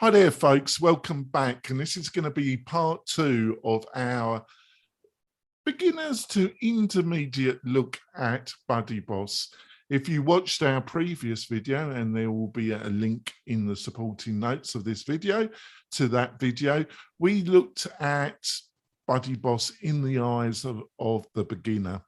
Hi there, folks. Welcome back. And this is going to be part 2 of our beginners to intermediate look at BuddyBoss. If you watched our previous video, and there will be a link in the supporting notes of this video to that video, we looked at BuddyBoss in the eyes of the beginner.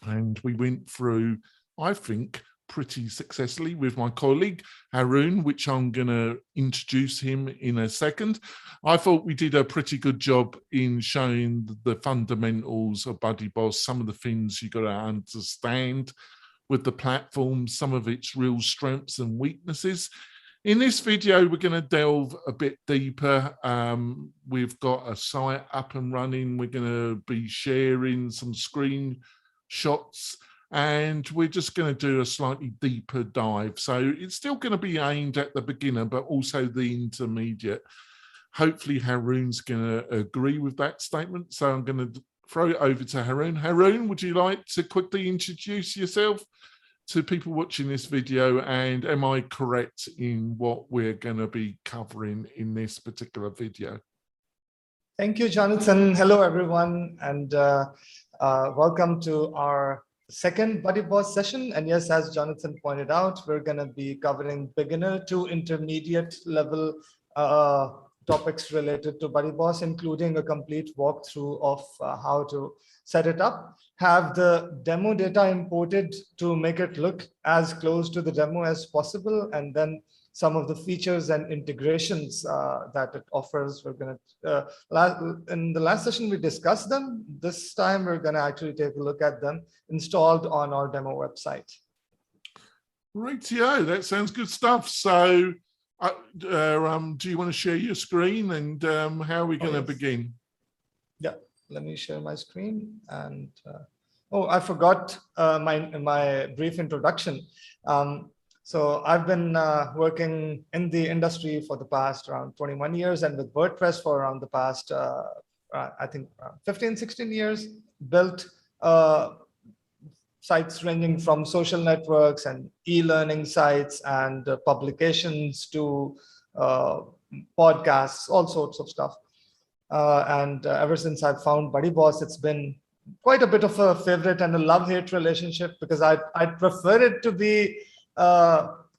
And we went through, I think, pretty successfully with my colleague Haroon, which I'm going to introduce him in a second. I thought we did a pretty good job in showing the fundamentals of BuddyBoss, some of the things you got to understand with the platform, some of its real strengths and weaknesses. In this video, we're going to delve a bit deeper. We've got a site up and running. We're going to be sharing some screenshots, and we're just going to do a slightly deeper dive. So it's still going to be aimed at the beginner, but also the intermediate. Hopefully Haroon's going to agree with that statement. So I'm going to throw it over to Haroon. Haroon, would you like to quickly introduce yourself to people watching this video? And am I correct in what we're going to be covering in this particular video? Thank you, Jonathan. Hello, everyone. And welcome to our second BuddyBoss session. And yes, as Jonathan pointed out, we're going to be covering beginner to intermediate level topics related to BuddyBoss, including a complete walkthrough of how to set it up, have the demo data imported to make it look as close to the demo as possible, and then some of the features and integrations that it offers. We're going to, in the last session, we discussed them. This time, we're going to actually take a look at them installed on our demo website. Rightio, that sounds good stuff. So do you want to share your screen, and how are we going to begin? Yeah, let me share my screen. And oh, I forgot my brief introduction. So I've been working in the industry for the past around 21 years, and with WordPress for around the past, I think, 15, 16 years, built sites ranging from social networks and e-learning sites and publications to podcasts, all sorts of stuff. And ever since I've found BuddyBoss, it's been quite a bit of a favorite and a love-hate relationship, because I'd prefer it to be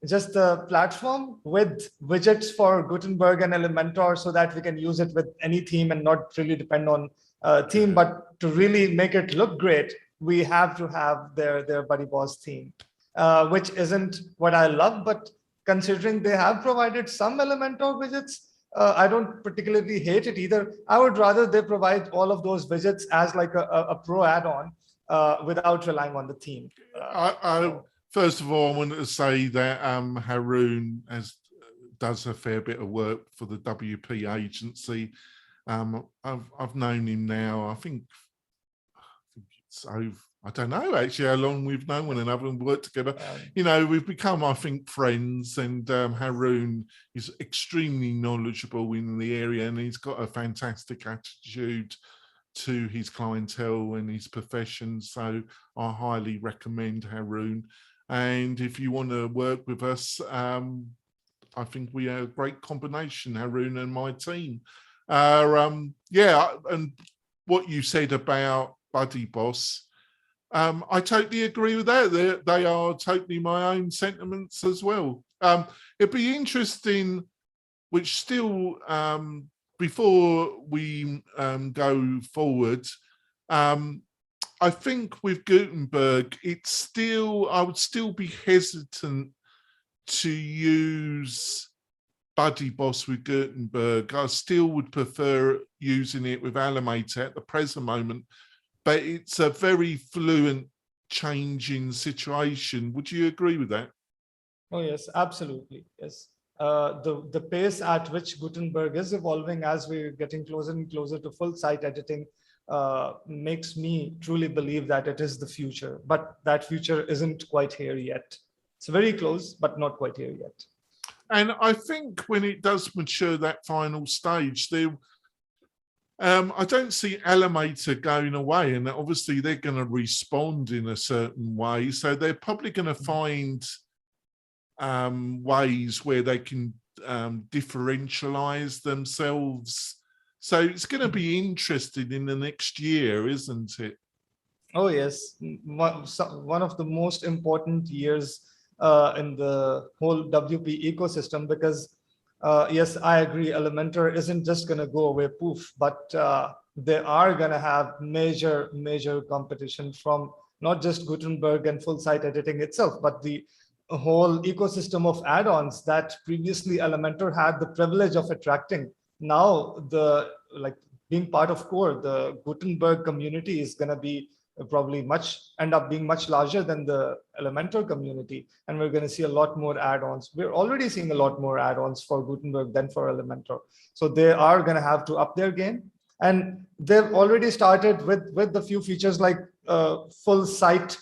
just a platform with widgets for Gutenberg and Elementor, so that we can use it with any theme and not really depend on a theme. But to really make it look great, we have to have their BuddyBoss theme, which isn't what I love. But considering they have provided some Elementor widgets, I don't particularly hate it either. I would rather they provide all of those widgets as like a pro add-on without relying on the theme. First of all, I wanted to say that Haroon does a fair bit of work for the WP agency. I've known him now, I think it's over, I don't know actually how long we've known one another and worked together. You know, we've become, I think, friends, and Haroon is extremely knowledgeable in the area, and he's got a fantastic attitude to his clientele and his profession. So I highly recommend Haroon. And if you want to work with us, I think we are a great combination, Haroon and my team. Yeah, and what you said about BuddyBoss, I totally agree with that. They are totally my own sentiments as well. It'd be interesting, which still, before we go forward, I think with Gutenberg, it's still, I would still be hesitant to use BuddyBoss with Gutenberg. I still would prefer using it with Elementor at the present moment, but it's a very fluent changing situation. Would you agree with that? Oh, yes, absolutely. Yes. The pace at which Gutenberg is evolving as we're getting closer and closer to full site editing makes me truly believe that it is the future, but that future isn't quite here yet. It's very close, but not quite here yet. And I think when it does mature that final stage, I don't see Elementor going away, and obviously they're going to respond in a certain way. So they're probably going to find ways where they can differentialize themselves. So it's going to be interesting in the next year, isn't it? Oh, yes. One of the most important years in the whole WP ecosystem, because yes, I agree, Elementor isn't just going to go away poof, but they are going to have major competition from not just Gutenberg and full site editing itself, but the whole ecosystem of add-ons that previously Elementor had the privilege of attracting. Now, being part of core, the Gutenberg community is going to be probably end up being much larger than the Elementor community, and we're going to see a lot more add-ons. We're already seeing a lot more add-ons for Gutenberg than for Elementor, so they are going to have to up their game, and they've already started with the few features like full site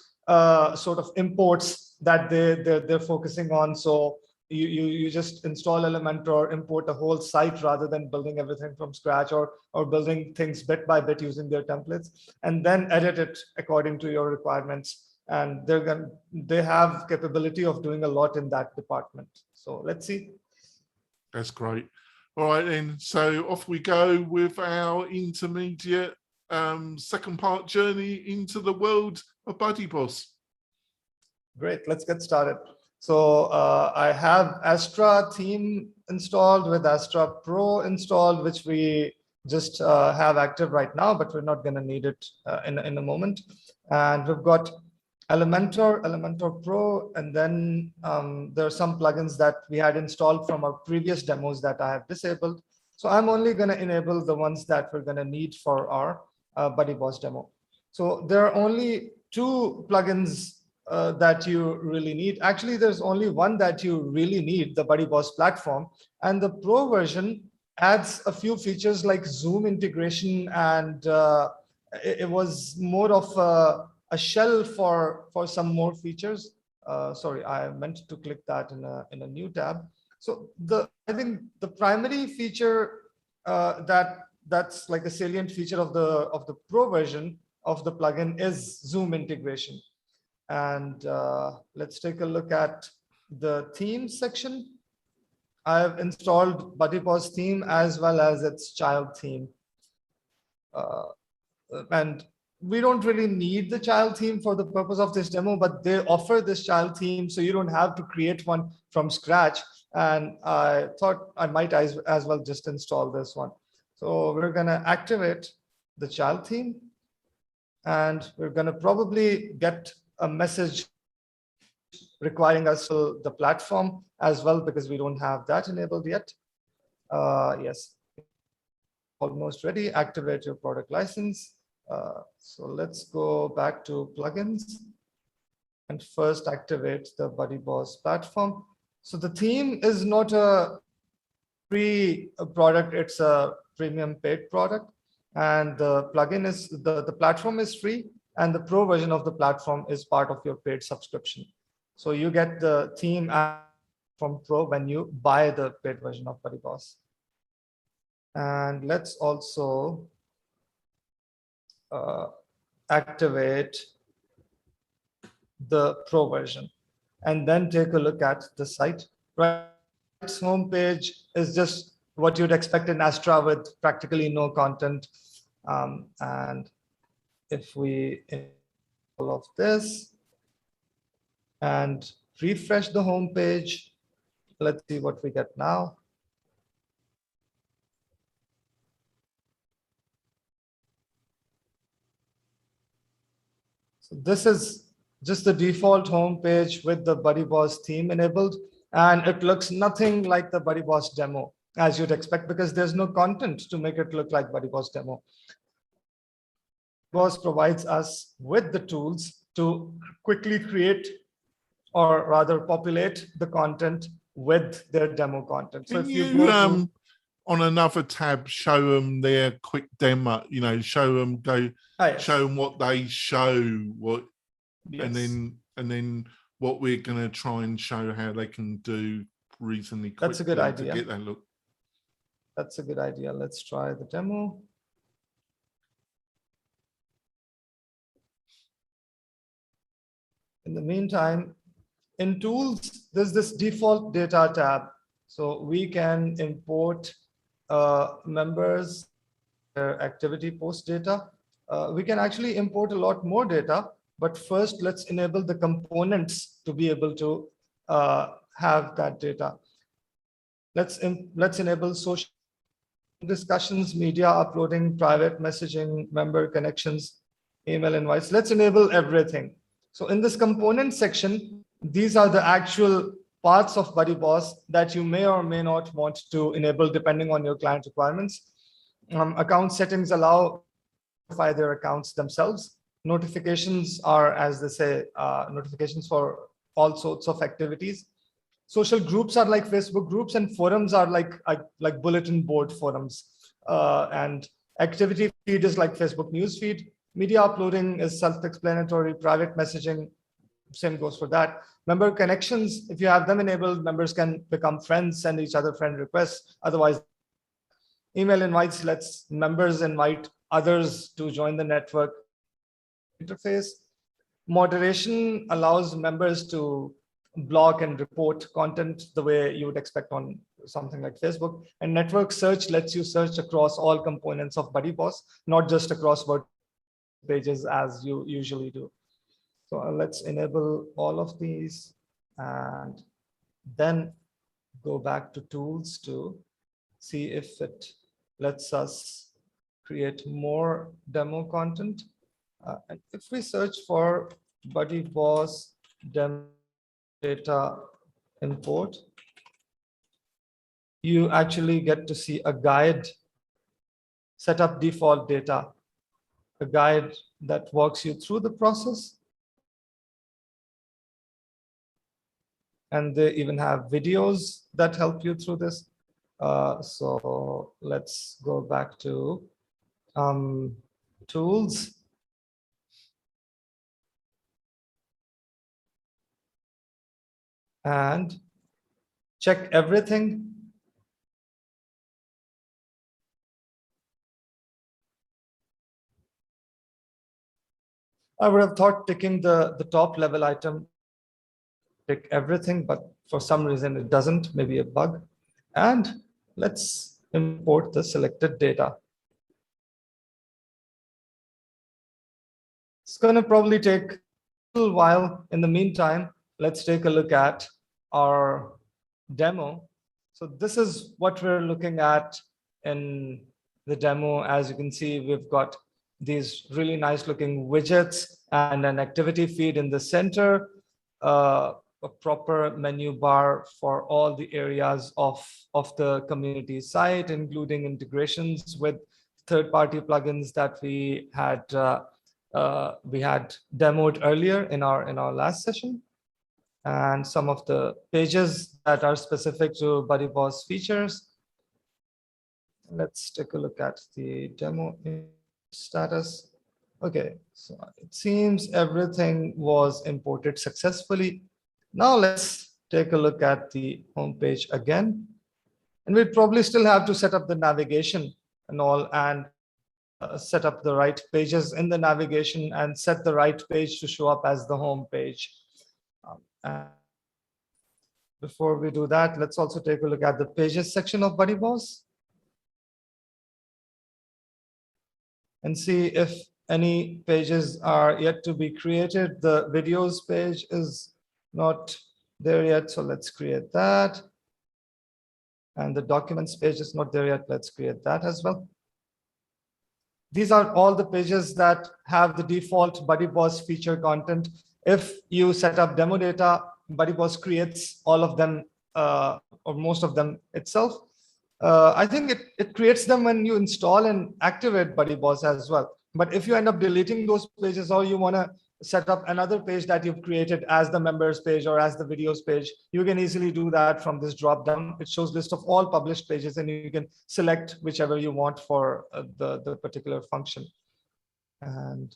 sort of imports that they're focusing on. So you just install Elementor, import a whole site rather than building everything from scratch or building things bit by bit using their templates, and then edit it according to your requirements. And they have capability of doing a lot in that department. So let's see. That's great. All right, then. So off we go with our intermediate second part journey into the world of BuddyBoss. Great. Let's get started. So I have Astra theme installed with Astra Pro installed, which we just have active right now, but we're not going to need it in a moment. And we've got Elementor Pro, and then there are some plugins that we had installed from our previous demos that I have disabled. So I'm only going to enable the ones that we're going to need for our BuddyBoss demo. So there are only two plugins that you really need. Actually, there's only one that you really need, the BuddyBoss platform. And the Pro version adds a few features like Zoom integration, and it was more of a shell for some more features. Sorry, I meant to click that in a new tab. So I think the primary feature that's like a salient feature of the Pro version of the plugin is Zoom integration. And let's take a look at the theme section. I've installed BuddyBoss theme as well as its child theme. And we don't really need the child theme for the purpose of this demo, but they offer this child theme, so you don't have to create one from scratch. And I thought I might as well just install this one. So we're going to activate the child theme, and we're going to probably get a message requiring us to the platform as well, because we don't have that enabled yet. Yes, almost ready. Activate your product license. So let's go back to plugins and first activate the BuddyBoss platform. So the theme is not a free product, it's a premium paid product. And the plugin is, the platform is free, and the Pro version of the platform is part of your paid subscription. So you get the theme from Pro when you buy the paid version of BuddyBoss. And let's also activate the Pro version, and then take a look at the site. Right, its homepage is just what you'd expect in Astra with practically no content. And if we all of this and refresh the home page, let's see what we get now. So this is just the default home page with the BuddyBoss theme enabled, and it looks nothing like the BuddyBoss demo, as you'd expect, because there's no content to make it look like BuddyBoss demo. BuddyBoss provides us with the tools to quickly create, or rather populate, the content with their demo content. So if you go on another tab, show them their quick demo, show them show them what they show, what, yes. and then what we're going to try and show how they can do reasonably quickly. That's a good idea. To get that look. That's a good idea. Let's try the demo. In the meantime, in tools, there's this default data tab. So we can import members, their activity post data. We can actually import a lot more data, but first let's enable the components to be able to have that data. Let's enable social discussions, media uploading, private messaging, member connections, email invites. Let's enable everything. So in this component section, these are the actual parts of BuddyBoss that you may or may not want to enable depending on your client requirements. Account settings allow their accounts themselves. Notifications are, as they say, notifications for all sorts of activities. Social groups are like Facebook groups, and forums are like bulletin board forums. And activity feed is like Facebook news feed. Media uploading is self-explanatory. Private messaging, same goes for that. Member connections, if you have them enabled, members can become friends, send each other friend requests. Otherwise, email invites lets members invite others to join the network interface. Moderation allows members to block and report content the way you would expect on something like Facebook. And network search lets you search across all components of BuddyBoss, not just across pages as you usually do. So let's enable all of these and then go back to tools to see if it lets us create more demo content. And if we search for BuddyBoss demo data import, you actually get to see a guide, set up default data, a guide that walks you through the process. And they even have videos that help you through this. So let's go back to tools. And check everything. I would have thought ticking the top level item, tick everything, but for some reason it doesn't, maybe a bug. And let's import the selected data. It's going to probably take a little while. In the meantime, let's take a look at our demo. So this is what we're looking at in the demo. As you can see, we've got these really nice looking widgets and an activity feed in the center, a proper menu bar for all the areas of the community site, including integrations with third-party plugins that we had demoed earlier in our last session, and some of the pages that are specific to BuddyBoss features. Let's take a look at the demo status. Okay, so it seems everything was imported successfully. Now let's take a look at the home page again. And we'd probably still have to set up the navigation and all, and set up the right pages in the navigation and set the right page to show up as the home page. And before we do that, let's also take a look at the pages section of BuddyBoss and see if any pages are yet to be created. The videos page is not there yet, so let's create that. And the documents page is not there yet. Let's create that as well. These are all the pages that have the default BuddyBoss feature content. If you set up demo data, BuddyBoss creates all of them or most of them itself. I think it creates them when you install and activate BuddyBoss as well. But if you end up deleting those pages, or you want to set up another page that you've created as the members page or as the videos page, you can easily do that from this drop down. It shows list of all published pages, and you can select whichever you want for the particular function. And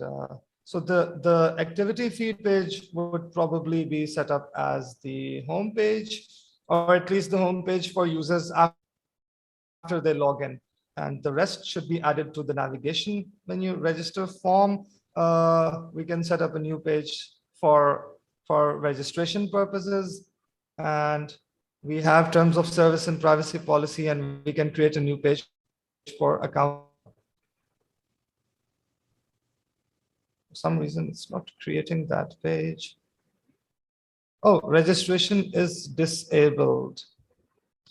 so the activity feed page would probably be set up as the home page, or at least the home page for users after they log in. And the rest should be added to the navigation menu. Register form, we can set up a new page for registration purposes. And We have terms of service and privacy policy, and we can create a new page for account. For some reason, it's not creating that page. Oh, registration is disabled.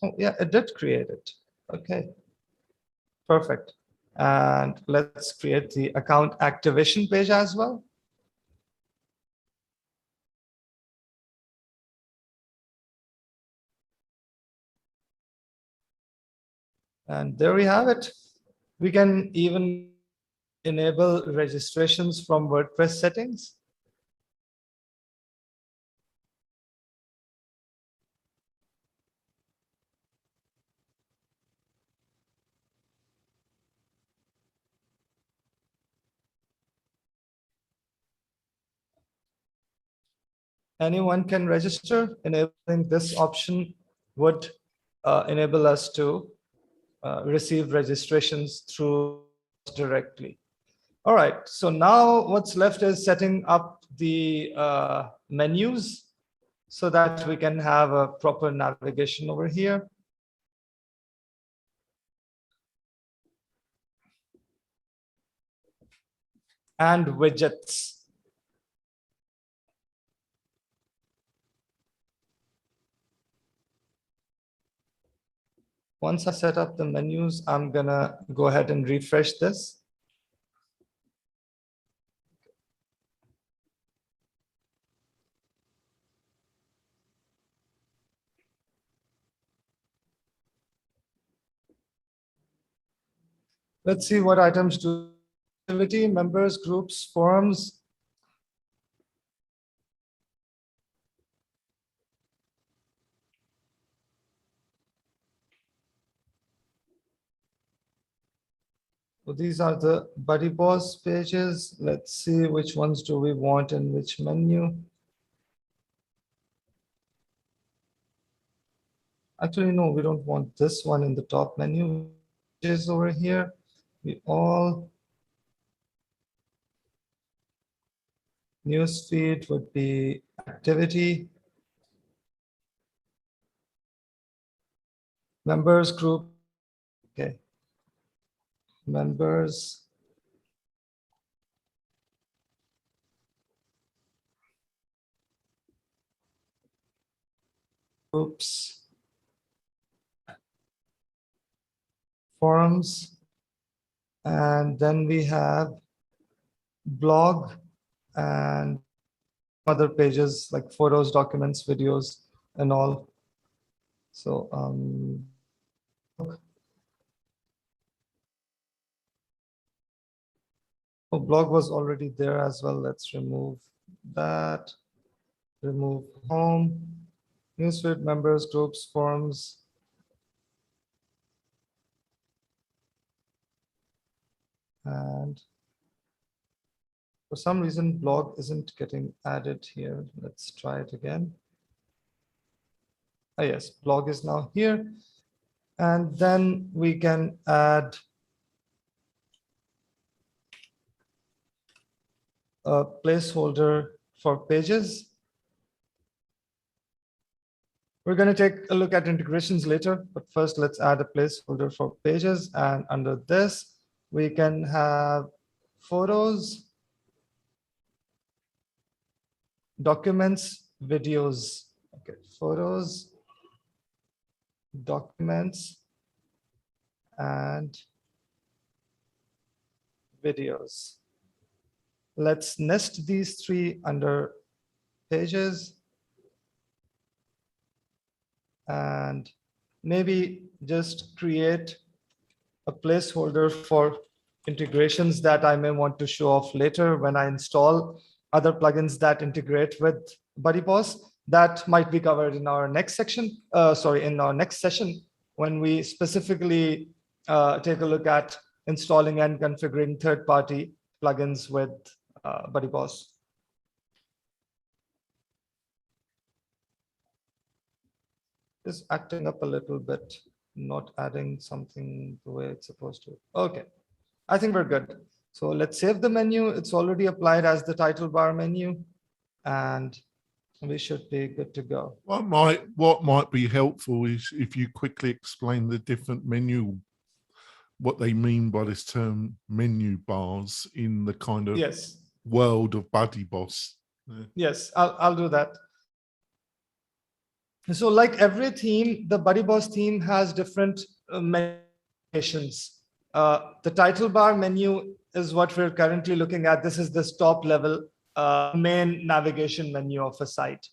Oh, yeah, it did create it. Okay, perfect. And let's create the account activation page as well. And there we have it. We can even enable registrations from WordPress settings. Anyone can register. Enabling this option would enable us to receive registrations through directly. All right, so now what's left is setting up the menus so that we can have a proper navigation over here. And widgets. Once I set up the menus, I'm gonna go ahead and refresh this. Let's see what items do. Activity, members, groups, forums. So these are the BuddyBoss pages. Let's see which ones do we want in which menu. Actually, no, we don't want this one in the top menu. Is over here. We all newsfeed would be activity. Members group. Okay. Members. Groups. Forums. And then we have blog and other pages like photos, documents, videos, and all. So blog was already there as well. Let's remove that. Remove home, newsfeed, members, groups, forums. And for some reason, blog isn't getting added here. Let's try it again. Oh, yes, blog is now here. And then we can add a placeholder for pages. We're going to take a look at integrations later, but first let's add a placeholder for pages. And under this, we can have photos, documents, videos. Okay, photos, documents, and videos. Let's nest these three under pages. And maybe just create a placeholder for integrations that I may want to show off later when I install other plugins that integrate with BuddyBoss. That might be covered in our next section, in our next session, when we specifically take a look at installing and configuring third-party plugins with BuddyBoss. Is acting up a little bit, not adding something the way it's supposed to. Okay, I think we're good. So let's save the menu. It's already applied as the title bar menu. And we should be good to go. What might be helpful is if you quickly explain the different menu, what they mean by this term menu bars in the kind of world of BuddyBoss. Yes, I'll do that. So like every theme, the BuddyBoss theme has different menus. The title bar menu is what we're currently looking at. This is this top level main navigation menu of a site.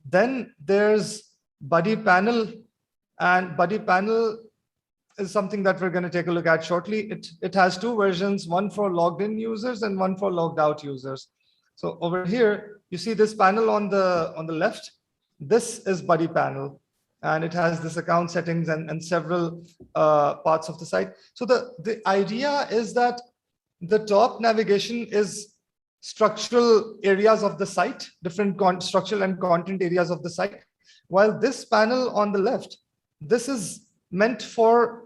Then there's Buddy Panel, and Buddy Panel is something that we're going to take a look at shortly. It has two versions, one for logged in users and one for logged out users. So over here, you see this panel on the left. This is Buddy Panel, and it has this account settings and several parts of the site. So the idea is that the top navigation is structural areas of the site, different structural and content areas of the site, while this panel on the left, this is meant for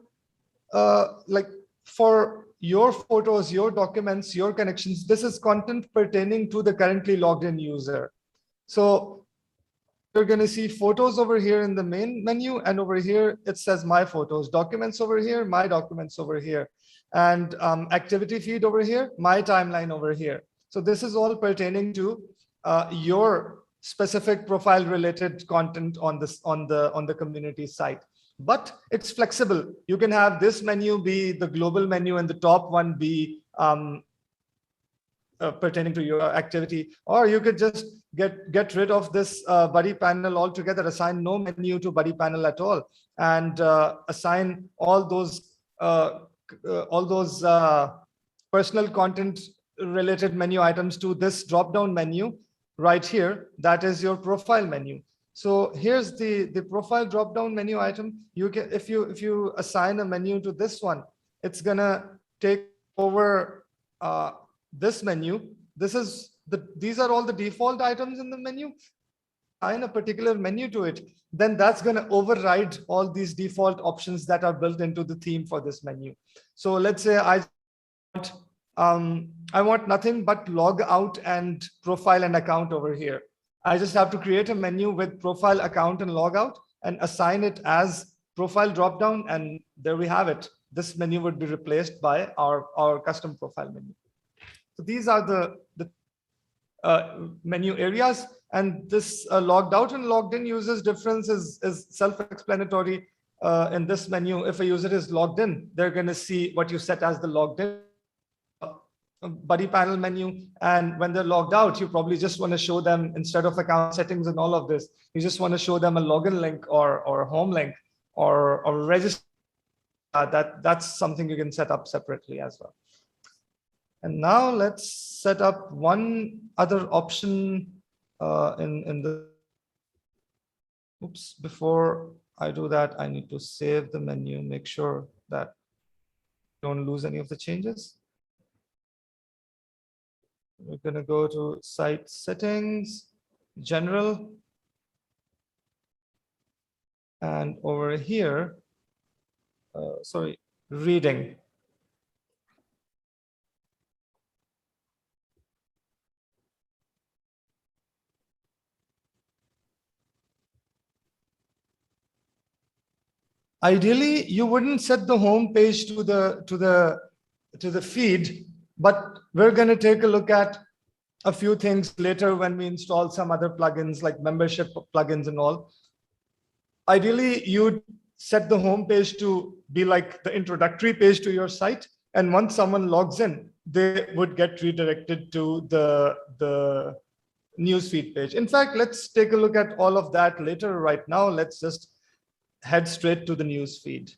for your photos, your documents, your connections. This is content pertaining to the currently logged in user. So you're going to see photos over here in the main menu, and over here it says my photos, documents over here, my documents over here, and activity feed over here, my timeline over here. So this is all pertaining to your specific profile related content on the community site. But it's flexible. You can have this menu be the global menu and the top one be pertaining to your activity, or you could just get rid of this Buddy Panel altogether, assign no menu to Buddy Panel at all, and assign all those personal content related menu items to this drop down menu right here. That is your profile menu. So here's the profile drop down menu item. You can, if you assign a menu to this one, it's gonna take over this menu. These are all the default items in the menu. Assign a particular menu to it, then that's going to override all these default options that are built into the theme for this menu. So let's say I want nothing but log out and profile and account over here. I just have to create a menu with profile, account, and log out and assign it as profile dropdown, and there we have it. This menu would be replaced by our custom profile menu. So these are the menu areas, and this logged out and logged in users difference is self-explanatory. In this menu, if a user is logged in, they're going to see what you set as the logged in Buddy Panel menu, and when they're logged out, you probably just want to show them, instead of account settings and all of this, you just want to show them a login link or a home link or register. That's something you can set up separately as well. And now let's set up one other option in the. Oops! Before I do that, I need to save the menu, make sure that don't lose any of the changes. We're going to go to site settings, general, and over here, reading. Ideally, you wouldn't set the home page to the feed, but we're going to take a look at a few things later when we install some other plugins like membership plugins and all. Ideally, you'd set the home page to be like the introductory page to your site, and once someone logs in, they would get redirected to the newsfeed page. In fact, let's take a look at all of that later. Right now, let's just head straight to the newsfeed.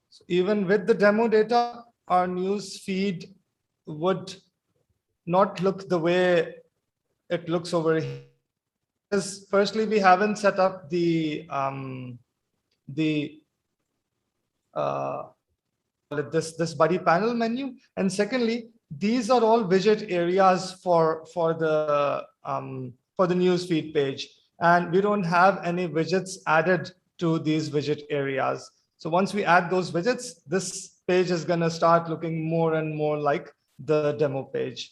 So even with the demo data, our news feed would not look the way it looks over here. Because firstly, we haven't set up this Buddy Panel menu, and secondly, these are all widget areas for the newsfeed page, and we don't have any widgets added to these widget areas. So once we add those widgets, this page is going to start looking more and more like the demo page.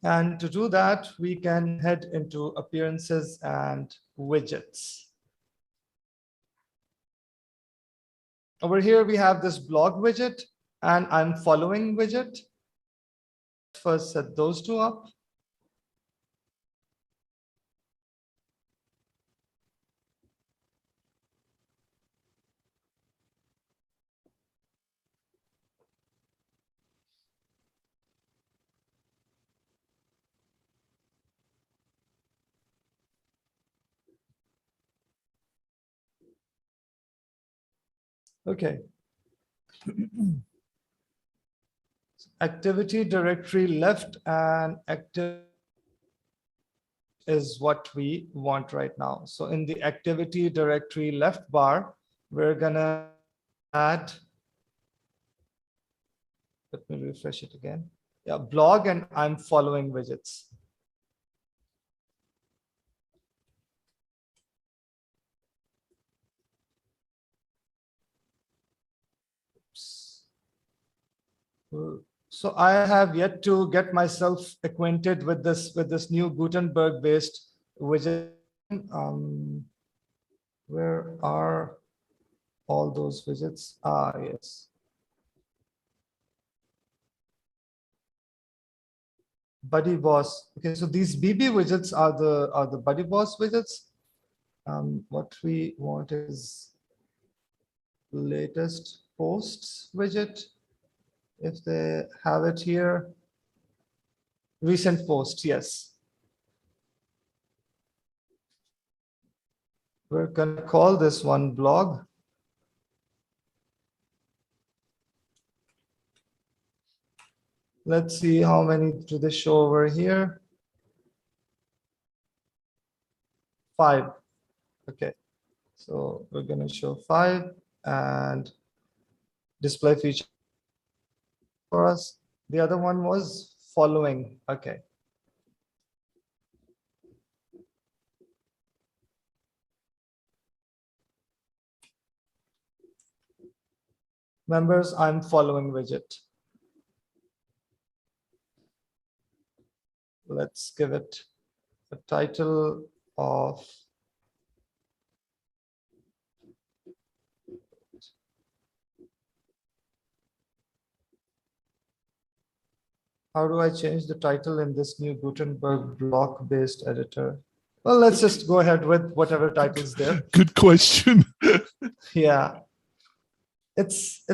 And to do that, we can head into appearances and widgets. Over here, we have this blog widget and I'm following widget. First set those two up. Okay. Activity directory left and active is what we want right now. So in the activity directory left bar, we're gonna add, let me refresh it again. Yeah, blog and I'm following widgets. So I have yet to get myself acquainted with this new Gutenberg based widget. Where are all those widgets? Ah, yes. BuddyBoss. Okay, so these BB widgets are the BuddyBoss widgets. What we want is latest posts widget. If they have it here, recent posts, yes. We're gonna call this one blog. Let's see how many do they show over here. 5. Okay, so we're gonna show 5 and display feature for us. The other one was following. Okay. Members, I'm following widget. Let's give it a title of how do I change the title in this new Gutenberg block-based editor? Well, let's just go ahead with whatever title's there. Good question. Yeah. It's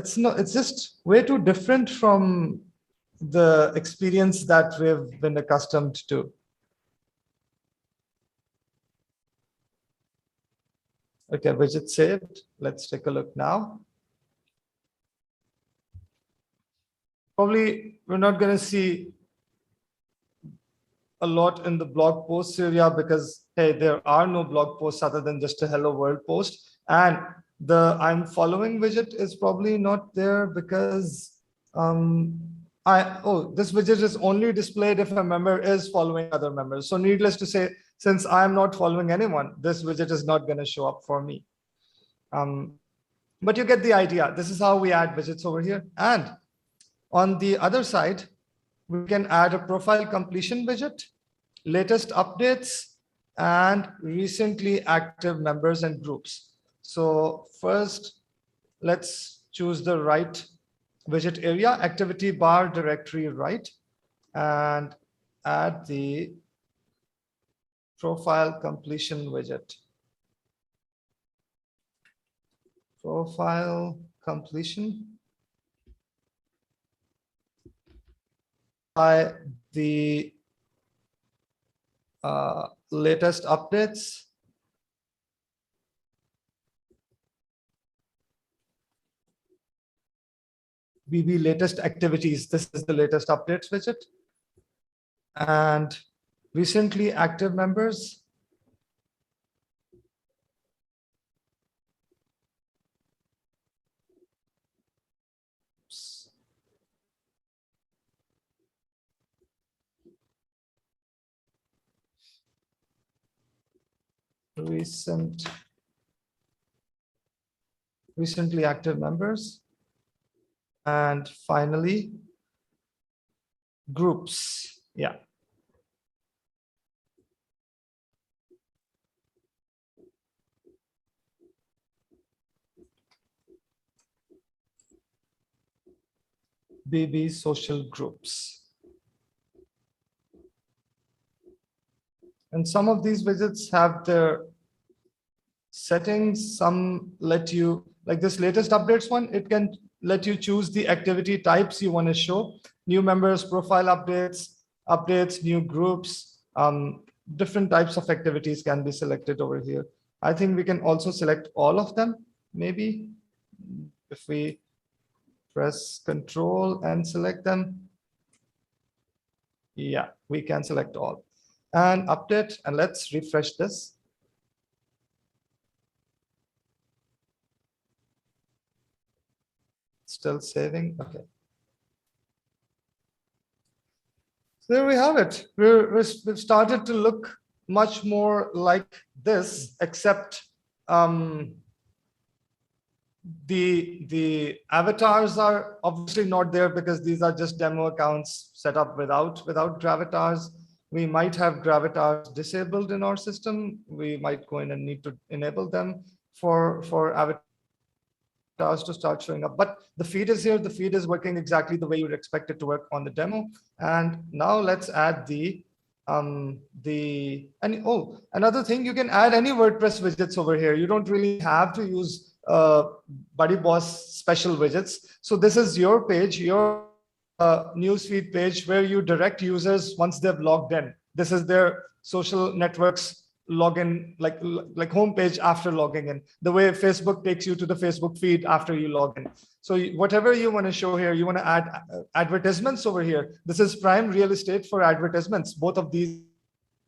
just way too different from the experience that we've been accustomed to. Okay, widget saved. Let's take a look now. Probably we're not going to see a lot in the blog posts area because, hey, there are no blog posts other than just a hello world post. And the I'm following widget is probably not there because this widget is only displayed if a member is following other members. So needless to say, since I'm not following anyone, this widget is not going to show up for me. But you get the idea. This is how we add widgets over here. And on the other side, we can add a profile completion widget, latest updates, and recently active members and groups. So first, let's choose the right widget area, activity bar directory right, and add the profile completion widget. Profile completion. By the latest updates. BB latest activities. This is the latest updates widget. And recently active members. Recently active members. And finally, groups. Yeah. BB social groups. And some of these widgets have their settings. Some let you, like this latest updates one, it can let you choose the activity types you want to show. New members, profile updates, new groups, different types of activities can be selected over here. I think we can also select all of them, maybe, if we press Control and select them. Yeah, we can select all and update, and let's refresh this. Still saving. Okay. So there we have it. We've started to look much more like this, except the avatars are obviously not there because these are just demo accounts set up without gravatars. We might have gravatars disabled in our system. We might go in and need to enable them for avatars to start showing up. But the feed is here. The feed is working exactly the way you would expect it to work on the demo. And now let's add another thing, you can add any WordPress widgets over here. You don't really have to use BuddyBoss special widgets. So this is your page, your newsfeed page where you direct users once they've logged in. This is their social networks login, like homepage after logging in, the way Facebook takes you to the Facebook feed after you log in. So whatever you want to show here, you want to add advertisements over here. This is prime real estate for advertisements, both of these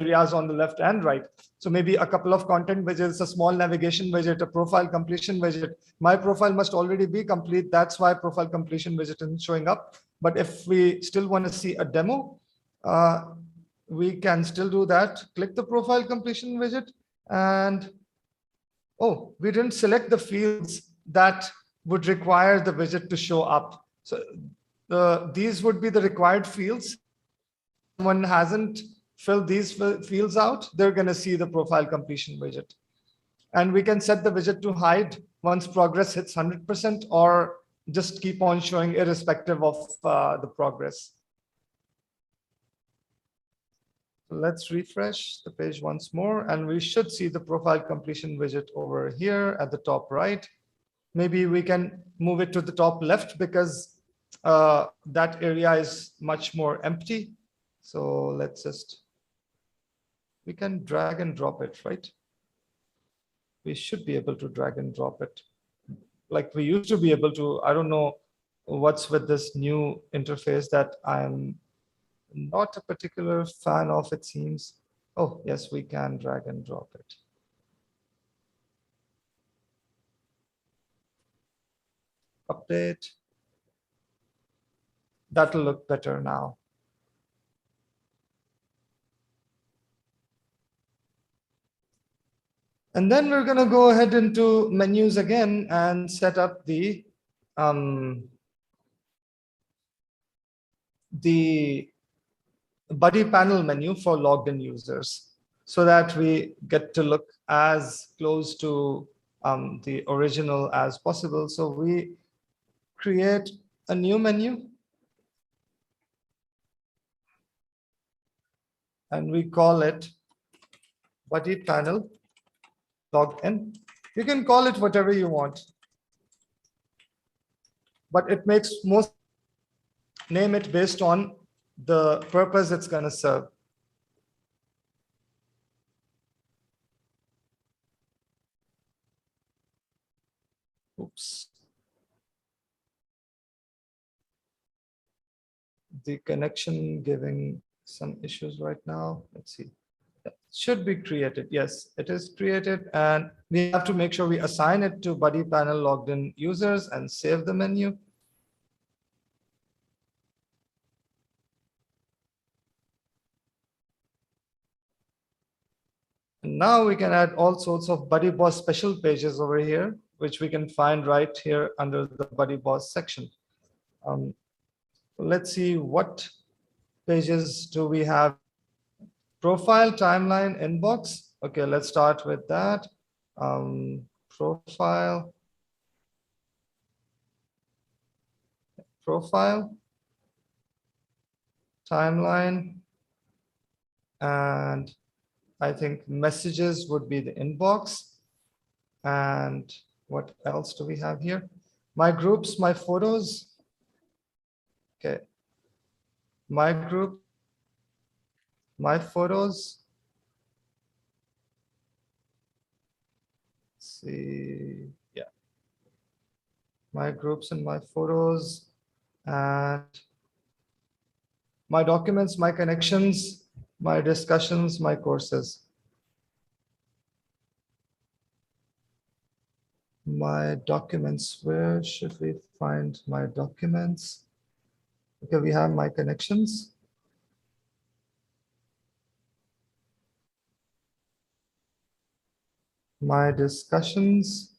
areas on the left and right. So maybe a couple of content widgets, a small navigation widget, a profile completion widget. My profile must already be complete. That's why profile completion widget isn't showing up. But if we still want to see a demo, we can still do that. Click the profile completion widget, and oh, we didn't select the fields that would require the widget to show up. So these would be the required fields. If someone hasn't filled these fields out, they're going to see the profile completion widget. And we can set the widget to hide once progress hits 100%, or just keep on showing irrespective of the progress. Let's refresh the page once more, and we should see the profile completion widget over here at the top right. Maybe we can move it to the top left because that area is much more empty. So let's we can drag and drop it, right? We should be able to drag and drop it like we used to be able to. I don't know what's with this new interface that I'm not a particular fan of, it seems. Oh, yes, we can drag and drop it. Update. That'll look better now. And then we're going to go ahead into menus again and set up the buddy panel menu for logged in users, so that we get to look as close to the original as possible. So we create a new menu and we call it buddy panel login. You can call it whatever you want, but it makes most name it based on the purpose it's going to serve. Oops. The connection giving some issues right now. Let's see. It should be created. Yes, it is created, and we have to make sure we assign it to buddy panel logged in users and save the menu. And now we can add all sorts of BuddyBoss special pages over here, which we can find right here under the BuddyBoss section. Let's see, what pages do we have? Profile, timeline, inbox. Okay, let's start with that. Profile, timeline, and I think messages would be the inbox. And what else do we have here? My groups, my photos. Okay. My group, my photos. Let's see, yeah. My groups and my photos, and my documents, my connections, my discussions, my courses. My documents, where should we find my documents? Okay, we have my connections. My discussions.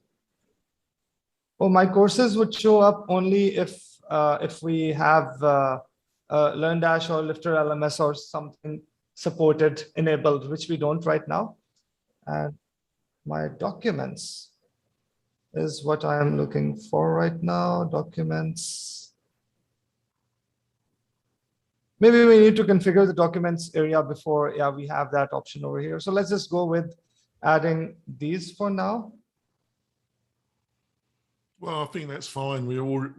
Oh, my courses would show up only if we have LearnDash or LifterLMS or something supported, enabled, which we don't right now. And my documents is what I am looking for right now. Documents. Maybe we need to configure the documents area before, yeah, we have that option over here. So let's just go with adding these for now. Well, I think that's fine. We'll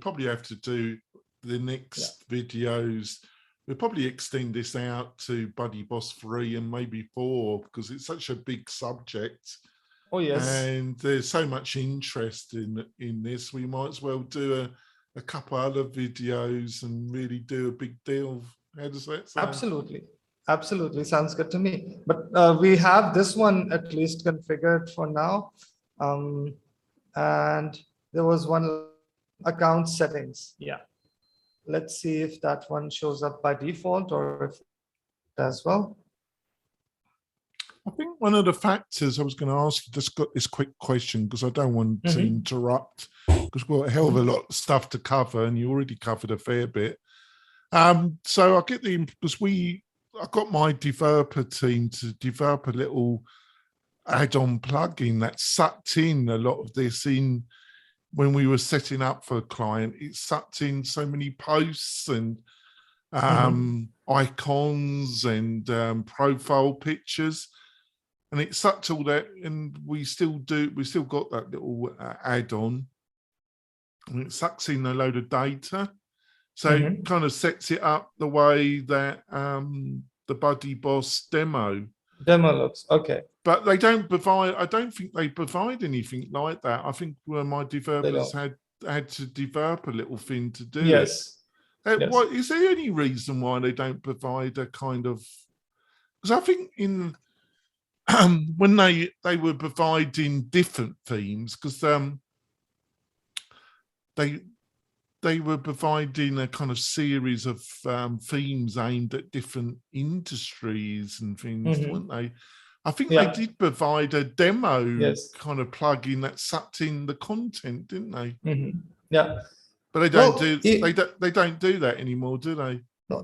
probably have to do the next videos. We'll probably extend this out to BuddyBoss 3 and maybe 4 because it's such a big subject. Oh yes. And there's so much interest in this. We might as well do a couple other videos and really do a big deal. How does that sound? Absolutely. Absolutely. Sounds good to me. But we have this one at least configured for now. And there was one account settings. Yeah. Let's see if that one shows up by default or if as well. I think one of the factors I was going to ask you, just got this quick question because I don't want to interrupt because we've got a hell of a lot of stuff to cover and you already covered a fair bit. So I get because I got my developer team to develop a little add-on plugin that sucked in a lot of this in when we were setting up for a client. It sucked in so many posts and icons and profile pictures. And it sucked all that, and we still got that little add-on, and it sucks in a load of data. So it kind of sets it up the way that the BuddyBoss demo looks. Okay. But they don't provide, I don't think they provide anything like that. I think my developers had to develop a little thing to do it. What, is there any reason why they don't provide a kind of, because I think in when they were providing different themes, because they were providing a kind of series of themes aimed at different industries and things, weren't they? I think they did provide a demo kind of plugin that sucked in the content, didn't they? Yeah, but they don't they don't do that anymore, do they? No,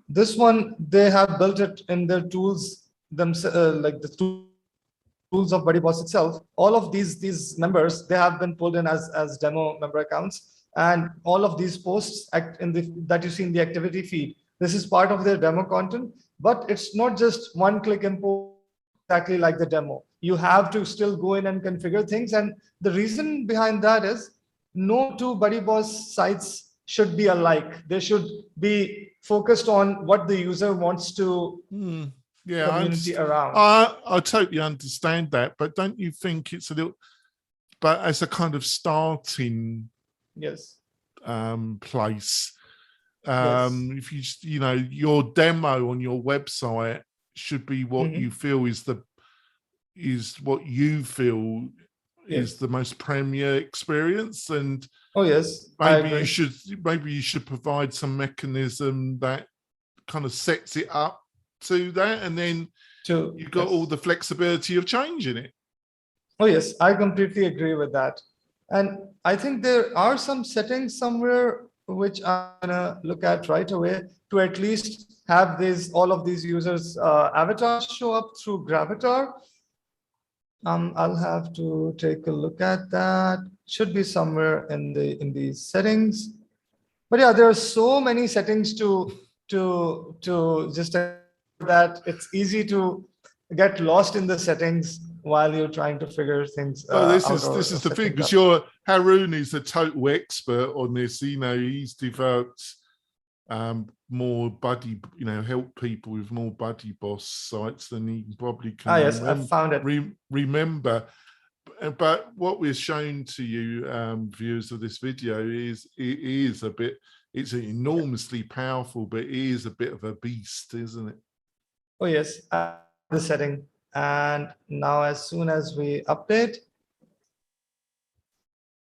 this one they have built it in their tools themselves, like the tools of BuddyBoss itself. All of these members, they have been pulled in as demo member accounts, and all of these posts that you see in the activity feed, this is part of their demo content. But it's not just one-click import exactly like the demo. You have to still go in and configure things, and the reason behind that is no two BuddyBoss sites should be alike. They should be focused on what the user wants to community around. I totally understand that, but don't you think it's a little, but as a kind of starting place, if you know, your demo on your website should be what you feel is what you feel is the most premier experience, and maybe you should provide some mechanism that kind of sets it up to that, and then you've got all the flexibility of changing it. Oh yes, I completely agree with that. And I think there are some settings somewhere which I'm gonna look at right away to at least have all of these users avatars show up through Gravatar. I'll have to take a look at that. Should be somewhere in these settings. But yeah, there are so many settings to just that it's easy to get lost in the settings while you're trying to figure things Well, out. this is the set thing, things because up. Haroon is a total expert on this. You know, he's developed more help people with more BuddyBoss sites than he probably can Yes, I found it. remember. But what we're showing to you, viewers of this video, is it's enormously powerful, but it is a bit of a beast, isn't it? Oh yes, the setting. And now as soon as we update,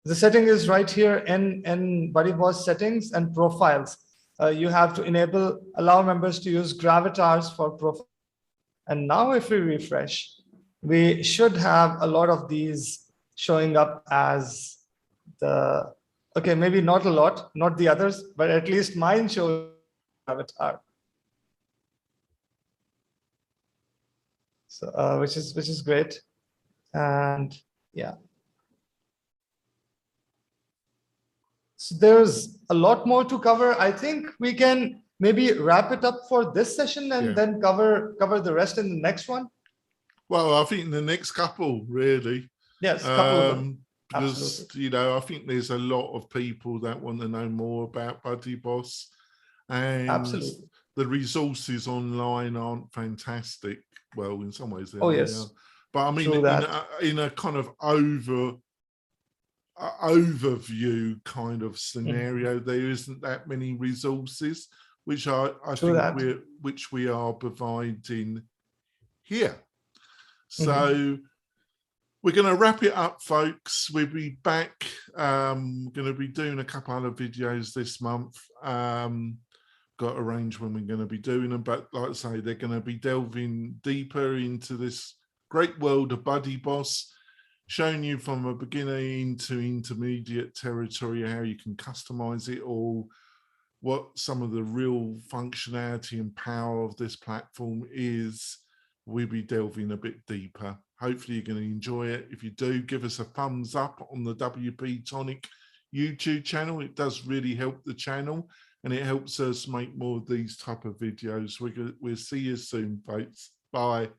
the setting is right here in BuddyBoss settings and profiles. You have to allow members to use Gravatars for profile. And now if we refresh, we should have a lot of these showing up as okay, maybe not a lot, not the others, but at least mine shows avatar. So, which is great. And yeah. So there's a lot more to cover. I think we can maybe wrap it up for this session and then cover the rest in the next one. Well, I think in the next couple, really. Yes, a couple of them. Because, absolutely. I think there's a lot of people that want to know more about BuddyBoss, and absolutely. The resources online aren't fantastic. Well, in some ways, oh yes, are. But I mean, in a kind of overview kind of scenario, there isn't that many resources, which I think we are providing here. So we're going to wrap it up, folks. We'll be back. Going to be doing a couple other videos this month. Got to arrange when we're going to be doing them, but like I say, they're going to be delving deeper into this great world of BuddyBoss, showing you from a beginning to intermediate territory how you can customize it all, what some of the real functionality and power of this platform is. We'll be delving a bit deeper. Hopefully you're going to enjoy it. If you do, give us a thumbs up on the WP-Tonic YouTube channel. It does really help the channel, and it helps us make more of these type of videos. We'll see you soon, folks. Bye.